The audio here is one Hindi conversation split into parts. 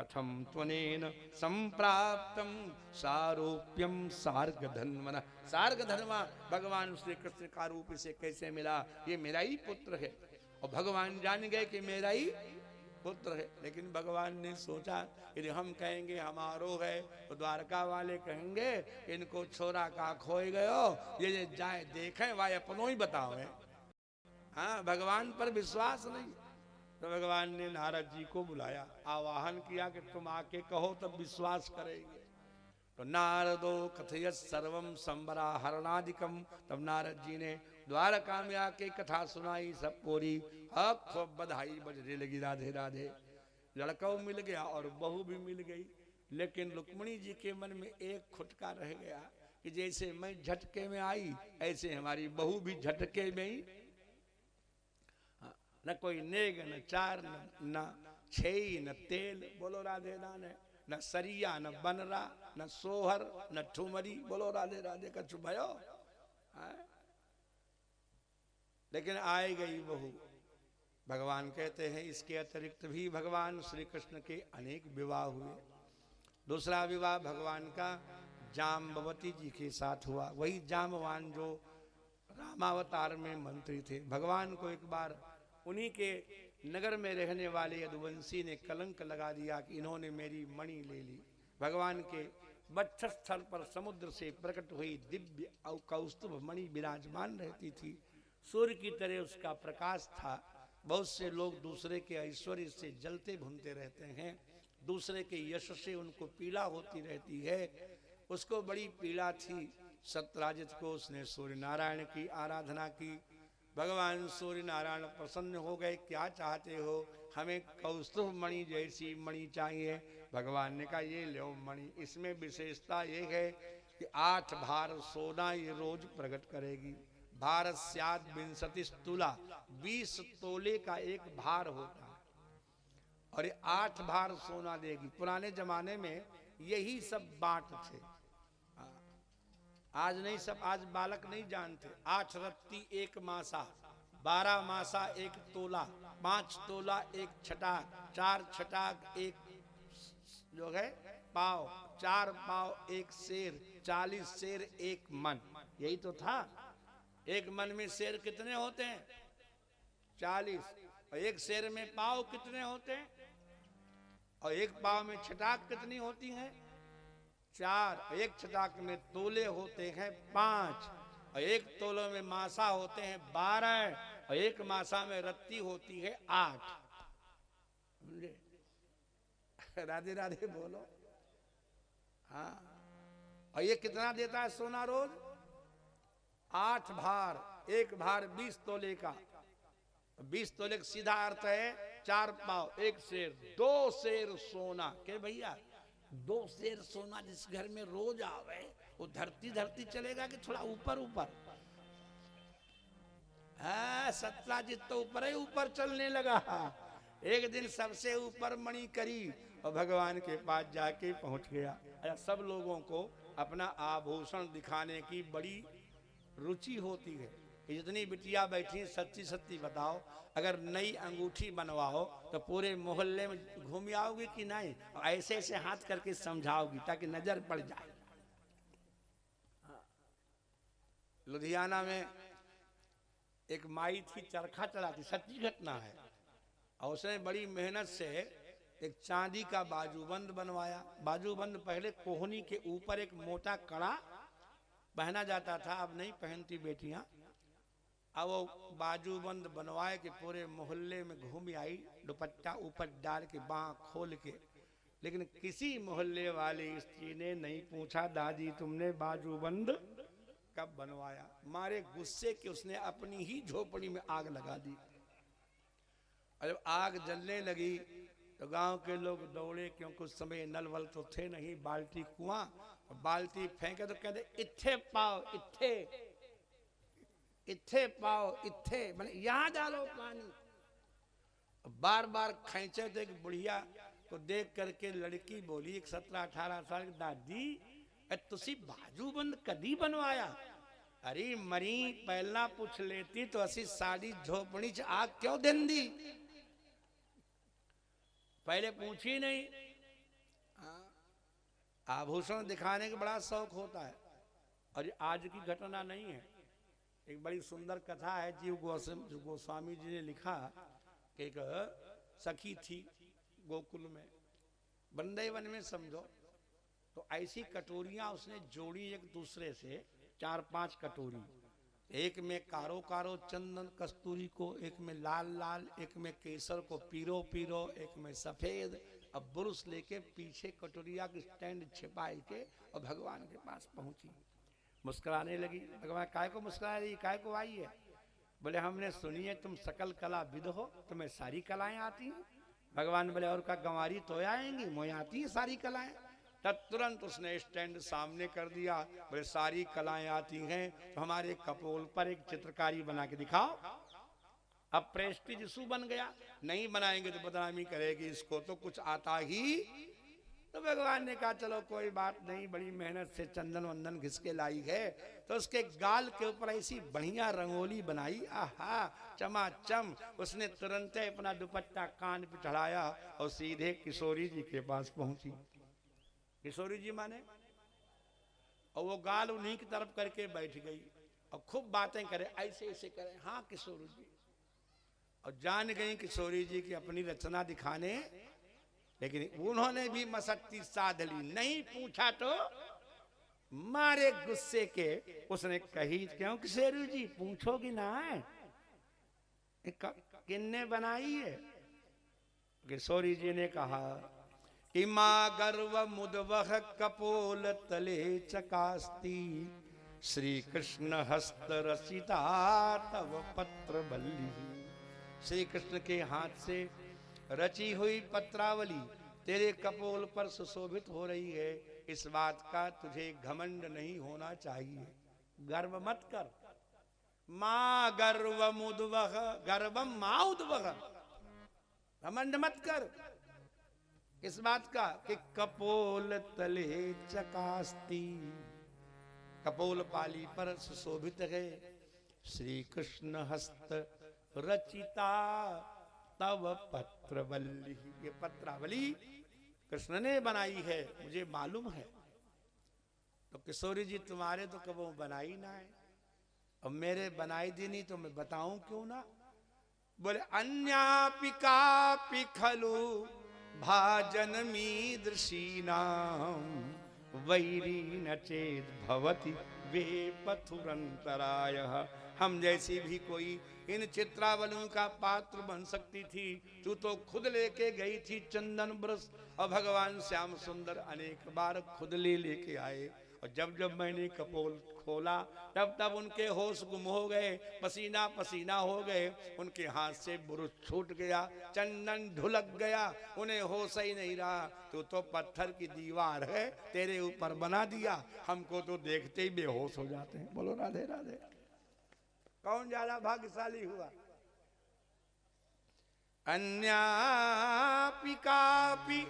कथम त्वनेन संप्राप्तम सारूप्यम सार्गधन्वना। सार्गधन्वा भगवान श्री कृष्ण का रूप इसे कैसे मिला? ये मेरा ही पुत्र है। और भगवान जान गए कि मेरा ही पुत्र है। लेकिन भगवान ने सोचा यदि हम कहेंगे हमारो है तो द्वारका वाले कहेंगे इनको छोरा का खोए गयो, ये जाए देखें वाय अपनों ही बताओ है। हाँ, भगवान पर विश्वास नहीं। तो भगवान ने नारद जी को बुलाया, आवाहन किया कि तुम आके कहो तब विश्वास करेंगे। तो नारदो कथयत सर्वम संबरा हरणादिकम। तब नारद जी ने द्वारका में आके कथा सुनाई सब पूरी। अब खूब बधाई बजने लगी, राधे राधे। लड़का मिल गया और बहू भी मिल गई। लेकिन रुक्मिणी जी के मन में एक खुटका रह गया कि जैसे मैं झटके में आई ऐसे हमारी बहू भी झटके में ही। न कोई नेग न चार न छेई न तेल, बोलो राधे राधे। न सरिया न बनरा न सोहर न ठुमरी, बोलो राधे राधे। कछु भयो। लेकिन आए गई बहू। भगवान कहते हैं इसके अतिरिक्त भी भगवान श्री कृष्ण के अनेक विवाह हुए। दूसरा विवाह भगवान का जाम्बवती जी के साथ हुआ। वही जाम्बवान जो रामावतार में मंत्री थे। भगवान को एक बार उन्हीं के नगर में रहने वाले यदुवंशी ने कलंक लगा दिया कि इन्होंने मेरी मणि ले ली। भगवान के वक्षस्थल पर समुद्र से प्रकट हुई दिव्य कौस्तुभ मणि विराजमान रहती थी। सूर्य की तरह उसका प्रकाश था। बहुत से लोग दूसरे के ऐश्वर्य से जलते भुनते रहते हैं, दूसरे के यश से उनको पीड़ा होती रहती है। उसको बड़ी पीड़ा थी। सत्यराजित को उसने सूर्य नारायण की आराधना की। भगवान सूर्य नारायण प्रसन्न हो गए। क्या चाहते हो? हमें कौस्तुभ मणि जैसी मणि चाहिए। भगवान ने कहा ये लो मणि। इसमें विशेषता ये है कि 8 भार सोना ये रोज प्रकट करेगी। भारत स्याद 20 तुला, 20 तोले का एक भार होता है और ये 8 भार सोना देगी। पुराने जमाने में यही सब बांट थे। आज नहीं, सब आज बालक नहीं जानते। 8 रत्ती 1 मासा, 12 मासा 1 तोला, 5 तोला 1 छटाक, 4 छटाक 1 जो है पाव, 4 पाव 1 शेर, 40 शेर 1 मन। यही तो था। एक मन में शेर कितने होते हैं? 40। और एक शेर में पाव कितने होते हैं? और एक पाव में छटाक कितनी होती हैं? 4। एक छटाक में तोले होते हैं 5। और एक तोलों में मासा होते हैं 12। और एक मासा में रत्ती होती है 8। राधे राधे बोलो। हाँ, और ये कितना देता है सोना रोज? 8 भार। एक भार 20 तोले का। 20 तोले का सीधा अर्थ है 4 पाव 1 शेर। 2 शेर सोना के भैया, 2 शेर सोना जिस घर में रोज आवे वो धरती धरती चलेगा कि थोड़ा ऊपर ऊपर? सत्यजित तो ऊपर ही ऊपर चलने लगा। एक दिन सबसे ऊपर मणि करी और भगवान के पास जाके पहुंच गया। सब लोगों को अपना आभूषण दिखाने की बड़ी रुचि होती है। जितनी बिटिया बैठी सच्ची सच्ची बताओ, अगर नई अंगूठी बनवाओ तो पूरे मोहल्ले में घूम आओगी कि नहीं? ऐसे ऐसे हाथ करके समझाओगी ताकि नजर पड़ जाए। लुधियाना में एक माई थी, चरखा चलाती, सच्ची घटना है। और उसने बड़ी मेहनत से एक चांदी का बाजूबंद बनवाया। बाजूबंद पहले कोहनी के ऊपर एक मोटा कड़ा पहना जाता था, अब नहीं पहनती बेटियां। अब वो बाजूबंद बनवाए कि पूरे मोहल्ले में घूम आई, दुपट्टा ऊपर डाल के, बाँह खोल के। लेकिन किसी मोहल्ले वाली स्त्री ने नहीं पूछा दादी तुमने बाजूबंद कब बनवाया। मारे गुस्से के उसने अपनी ही झोपड़ी में आग लगा दी। और जब आग जलने लगी तो गांव के लोग दौड़े, क्योंकि उस समय नल वल तो थे नहीं, बाल्टी कुआं। बाल्टी फेंके तो कहते इत्थे पाओ, इत्थे इत्थे पाओ, इत्थे मैंने यहां डालो पानी। बार बार खींचे तो एक बुढ़िया को देख करके लड़की बोली, एक 17-18 साल की, दादी तुसी बाजूबंद कदी बनवाया? अरे मरी पहला पूछ लेती तो असी साड़ी झोपड़ी च आग क्यों देंदी? पहले पूछी नहीं। आभूषण दिखाने का बड़ा शौक होता है। और ये आज की घटना नहीं है, एक बड़ी सुंदर कथा है जीव गोस्वामी जी ने लिखा कि एक सखी थी गोकुल में, वृंदावन में समझो, तो ऐसी कटोरियां उसने जोड़ी एक दूसरे से, 4-5 कटोरी, एक में कारो कारो चंदन कस्तूरी को, एक में लाल लाल, एक में केसर को पीरो पीरो, एक में सफेद। अब बुरुस लेके पीछे कटोरिया की स्टैंड छिपाई के और भगवान के पास पहुंची, मुस्कुराने लगी। भगवान काय को मुस्कुरा रही, काय को आई है? बोले हमने सुनी है तुम सकल कला विद हो, तुम्हें सारी कलाएं आती हैं। भगवान बोले और का गंवारी तो आएंगी, मुझे आती है सारी कलाएं। तब तुरंत उसने स्टैंड सामने कर दिया, बोले सारी कलाएं आती हैं तो हमारे कपोल पर एक चित्रकारी बना के दिखाओ। अब प्रेस्टीज इशू बन गया, नहीं बनाएंगे तो बदनामी करेगी, इसको तो कुछ आता ही। तो भगवान ने कहा चलो कोई बात नहीं, बड़ी मेहनत से चंदन वंदन घिस के लाई है, तो उसके गाल के ऊपर ऐसी बढ़िया रंगोली बनाई, आहा चमाचम। उसने तुरंत अपना दुपट्टा कान पे चढ़ाया और सीधे किशोरी जी के पास पहुंची। किशोरी जी माने, और वो गाल उन्हीं की तरफ करके बैठ गई और खूब बातें करे, ऐसे ऐसे करे, हाँ किशोरी जी। और जान गई किशोरी जी की अपनी रचना दिखाने, लेकिन उन्होंने भी मशक्ति साध ली। नहीं पूछा तो मारे गुस्से के उसने कही, क्यों किशोरी जी पूछोगी ना है, किन्ने बनाई है? किशोरी जी ने कहा कि माँ गर्व मुदवह कपोल तले चकास्ती, श्री कृष्ण हस्त रचिता तव पत्र बल्ली। श्री कृष्ण के हाथ से रची हुई पत्रावली तेरे कपोल पर सुशोभित हो रही है, इस बात का तुझे घमंड नहीं होना चाहिए, गर्व मत कर। माँ गर्व मुदवह, गर्वम माँ उद्वह, घमंड मत कर। इस बात का कि कपोल तले चकास्ती, कपोल पाली पर सुशोभित है, श्री कृष्ण हस्त रचिता तव पत्रवल्ली, ये पत्रावली कृष्ण ने बनाई है, मुझे मालूम है। तो किशोरी जी तुम्हारे तो कबो बनाई ना है, और मेरे बनाई दी नहीं तो मैं बताऊं क्यों ना? बोले अन्यापि कापि खलु भाजन मीदृशीनाम, वैरी न चेद भवति वे पथुरंतरायः। हम जैसी भी कोई इन चित्रावलियों का पात्र बन सकती थी, तू तो खुद लेके गई थी चंदन ब्रश, और भगवान श्याम सुंदर अनेक बार खुद लेके आए। और जब जब मैंने कपोल खोला तब तब उनके होश गुम हो गए, पसीना पसीना हो गए, उनके हाथ से बुरुश छूट गया, चंदन ढुलक गया, उन्हें होश ही नहीं रहा। तू तो पत्थर की दीवार है, तेरे ऊपर बना दिया, हमको तो देखते ही बेहोश हो जाते हैं। बोलो राधे राधे। कौन ज्यादा भाग्यशाली हुआ? अन्यापि कापि,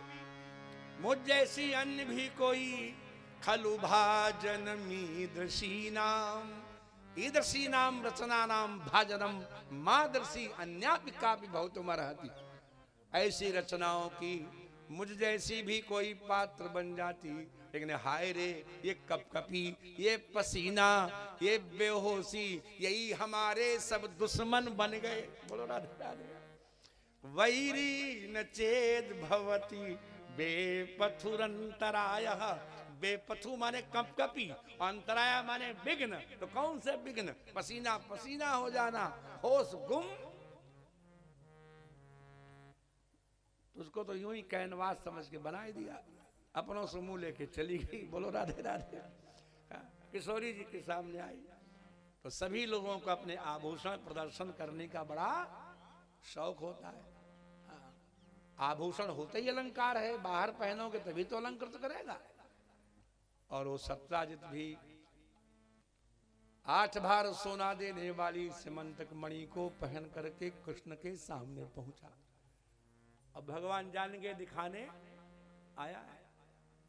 मुझ जैसी अन्य भी कोई, खलु भाजन मीदृशी नाम, ईदृशी नाम रचना नाम भाजनम मादृशी अन्यापि कापि बहुतमर्हति। ऐसी रचनाओं की मुझ जैसी भी कोई पात्र बन जाती, लेकिन हाय रे ये कपकपी, ये पसीना, ये बेहोशी, यही हमारे सब दुश्मन बन गए। बोलो राधे राधे। वैरी न चेद भवति बेपथुरंतरायः, बेपथु माने कपकपी, अंतराया माने विघ्न। तो कौन से विघ्न? पसीना पसीना हो जाना, होश गुम। उसको तो यूं ही कैनवास समझ के बना दिया, अपनों से मुंह लेके चली गई। बोलो राधे राधे। किशोरी जी के सामने आई तो सभी लोगों को अपने आभूषण प्रदर्शन करने का बड़ा शौक होता है। आभूषण होते ही अलंकार है, बाहर पहनोगे तभी तो अलंकृत करेगा। और वो सत्याजित भी 8 बार सोना देने वाली सिमंतक मणि को पहन करके कृष्ण के सामने पहुंचा। अब भगवान जान के दिखाने आया है,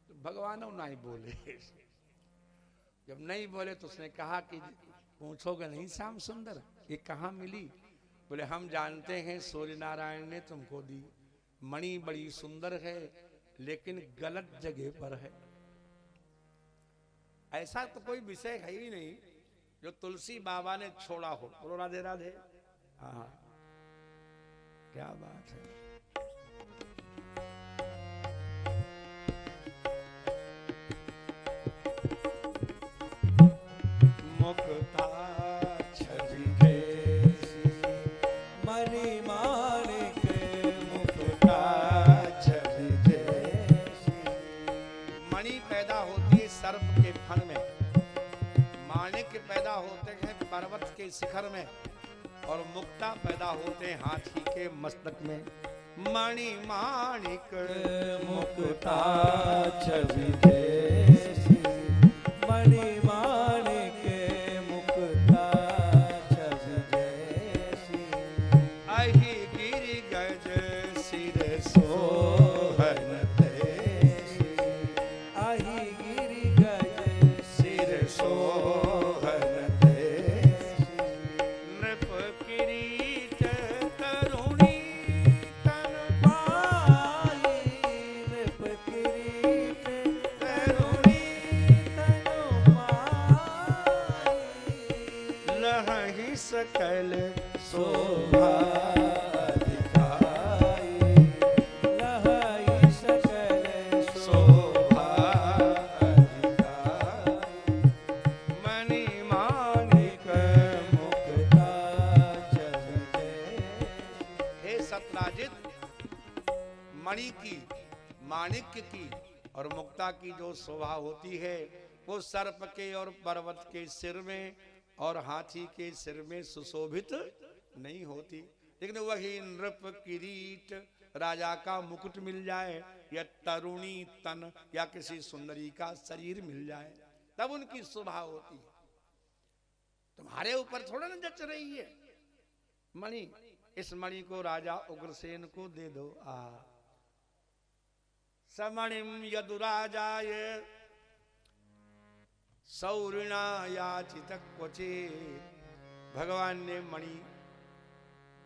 तो भगवान नहीं बोले। जब नहीं बोले तो उसने कहा कि पूछोगे नहीं श्याम सुंदर, ये कहाँ मिली? बोले हम जानते हैं सूर्य नारायण ने तुमको दी, मणि बड़ी सुंदर है लेकिन गलत जगह पर है। ऐसा तो कोई विषय है ही नहीं जो तुलसी बाबा ने छोड़ा हो। बोलो राधे राधे। हाँ, क्या बात है। मुक्ता छवि जैसी मणि माणिक मुक्ता छवि जैसी। मणि पैदा होती है सर्प के फन में, माणिक पैदा होते हैं पर्वत के शिखर में, और मुक्ता पैदा होते हैं हाथी के मस्तक में। मणि माणिक मुक्ता छवि जैसी मणि माणिक मुक्ता छवि जैसी। अहि गिरि गज सिर सोहन तैसी। आही गिरि गज सिर सोहन तैसी। नृप किरीट तरुणी तन पाई नृप किरीट तरुणी तनु पाई। लहहि सकल शोभा दिखाई लहई सकल शोभा दिखाई। मणि माणिक मुक्ता छवि जैसी। हे सतराजित, मणि की, माणिक्य की और मुक्ता की जो शोभा होती है वो सर्प के और पर्वत के सिर में और हाथी के सिर में सुशोभित नहीं होती। लेकिन वही नृप किरीट, राजा का मुकुट मिल जाए, या तरुणी तन या किसी सुंदरी का शरीर मिल जाए, तब उनकी शोभा होती है। तुम्हारे ऊपर थोड़ा ना जच रही है मणि। इस मणि को राजा उग्रसेन को दे दो। समणिम यदुराजाय सौरिणा याचित क्वचित। भगवान ने मणि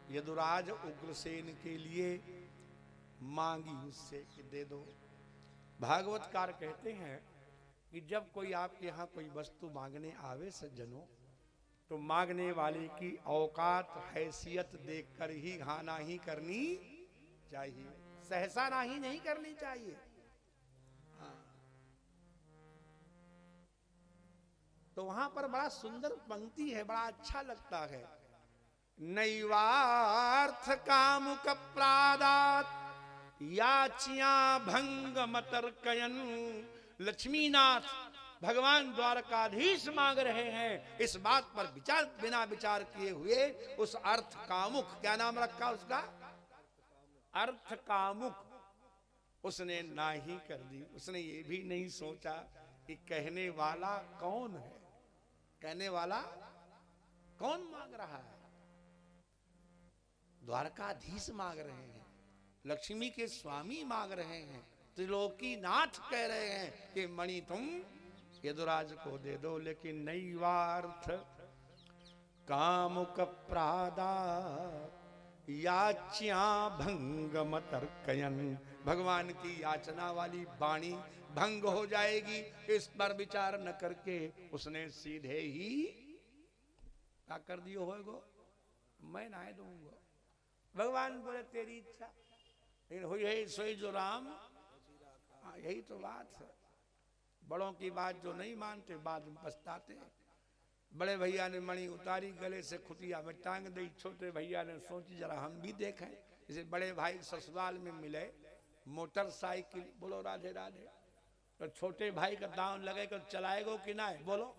यदुराज उग्रसेन के लिए मांगी उससे कि दे दो। भागवतकार कहते हैं कि जब कोई आपके यहाँ कोई वस्तु मांगने आवे सज्जनों, तो मांगने वाले की औकात हैसियत देखकर ही हाँ नाही करनी चाहिए, सहसा नाही नहीं करनी चाहिए। हाँ। तो वहां पर बड़ा सुंदर पंक्ति है, बड़ा अच्छा लगता है। नैवार्थ कामुक प्रादात याचिया भंग मतर्कयन। लक्ष्मीनाथ भगवान द्वारकाधीश मांग रहे हैं, इस बात पर विचार बिना विचार किए हुए उस अर्थ कामुक, क्या नाम रखा उसका, अर्थ कामुक, उसने नाही कर दी। उसने ये भी नहीं सोचा कि कहने वाला कौन है, कहने वाला कौन मांग रहा है। द्वारकाधीश मांग रहे हैं, लक्ष्मी के स्वामी मांग रहे हैं, त्रिलोकीनाथ कह रहे हैं कि मणि तुम यदुराज को दे दो। लेकिन नैवार्थ कामुक प्रादा याच्या भंग मतर्कयन। भगवान की याचना वाली वाणी भंग हो जाएगी, इस पर विचार न करके उसने सीधे ही क्या कर दियो होएगो, मैं ना दूंगा। भगवान बोले तेरी इच्छा, लेकिन हुई है सोई जो राम। यही तो बात है, बड़ों की बात जो नहीं मानते बाद में पछताते। बड़े भैया ने मणि उतारी, गले से खुटिया में टांग दी। छोटे भैया ने सोची जरा हम भी देखें। जैसे बड़े भाई ससुराल में मिले मोटरसाइकिल, बोलो राधे राधे, तो छोटे भाई का दांव लगे तो चलाएगो कि ना, बोलो।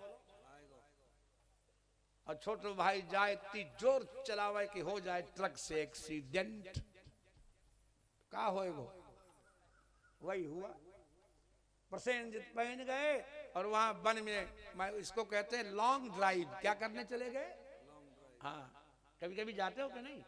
और छोटे भाई जाए इतनी जोर चलावे कि हो जाए ट्रक से एक्सीडेंट, क्या होएगो। वही हुआ, प्रसेनजित पहन गए और वहां वन में, मैं इसको कहते हैं लॉन्ग ड्राइव, क्या करने चले गए। हाँ, कभी कभी जाते हो कि नहीं,